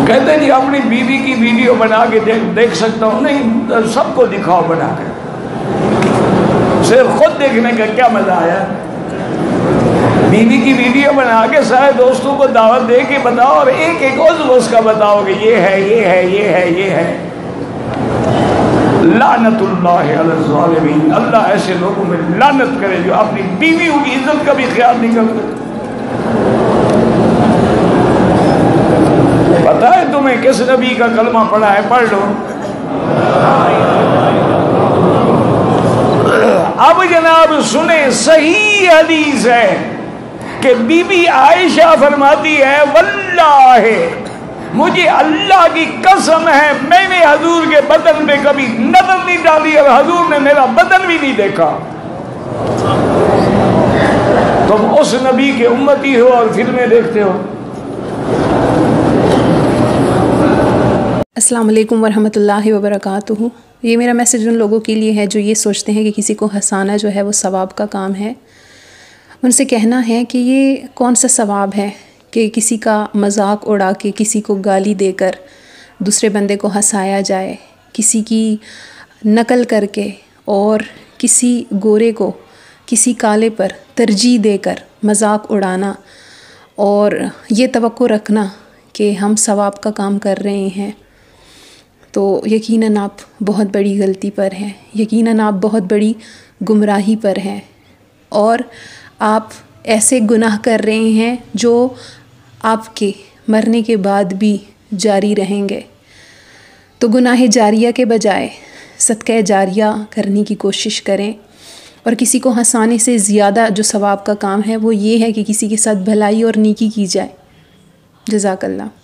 کہتے جی اپنی بیوی کی ویڈیو بنا کے دیکھ سکتا ہوں؟ نہیں، سب کو دکھاؤ بنا کے، صرف خود دیکھنے کا کیا مزہ آیا؟ بیوی کی ویڈیو بنا کے سارے دوستوں کو دعوت دے کے بتاؤ، اور ایک ایک عضو اس کا بتاؤ کہ یہ ہے، یہ ہے، یہ ہے، یہ ہے۔ لعنت اللہ علی الظالمین، اللہ ایسے لوگوں میں لعنت کرے جو اپنی بیویوں کی عزت کا بھی خیال نہیں کرتے۔ پتہ ہے تمہیں کس نبی کا کلمہ پڑھا ہے؟ پڑھ لو۔ اب جناب سنیں، صحیح حدیث ہے کہ بی بی عائشہ فرماتی ہے واللہ مجھے اللہ کی قسم ہے میں نے حضور کے بدن پہ کبھی نظر نہیں ڈالی اور حضور نے میرا بدن بھی نہیں دیکھا۔ تم اس نبی کے امتی ہو اور فلمیں دیکھتے ہو۔ السلام علیکم ورحمۃ اللہ وبرکاتہ۔ یہ میرا میسج ان لوگوں کے لیے ہے جو یہ سوچتے ہیں کہ کسی کو ہنسانا جو ہے وہ ثواب کا کام ہے۔ ان سے کہنا ہے کہ یہ کون سا ثواب ہے کہ کسی کا مذاق اڑا کے، کسی کو گالی دے کر دوسرے بندے کو ہنسایا جائے، کسی کی نقل کر کے اور کسی گورے کو کسی کالے پر ترجیح دے کر مذاق اڑانا اور یہ توقع رکھنا کہ ہم ثواب کا کام کر رہے ہیں، تو یقیناً آپ بہت بڑی غلطی پر ہیں، یقیناً آپ بہت بڑی گمراہی پر ہیں، اور آپ ایسے گناہ کر رہے ہیں جو آپ کے مرنے کے بعد بھی جاری رہیں گے۔ تو گناہ جاریہ کے بجائے صدقہ جاریہ کرنے کی کوشش کریں، اور کسی کو ہنسانے سے زیادہ جو ثواب کا کام ہے وہ یہ ہے کہ کسی کے ساتھ بھلائی اور نیکی کی جائے۔ جزاک اللہ۔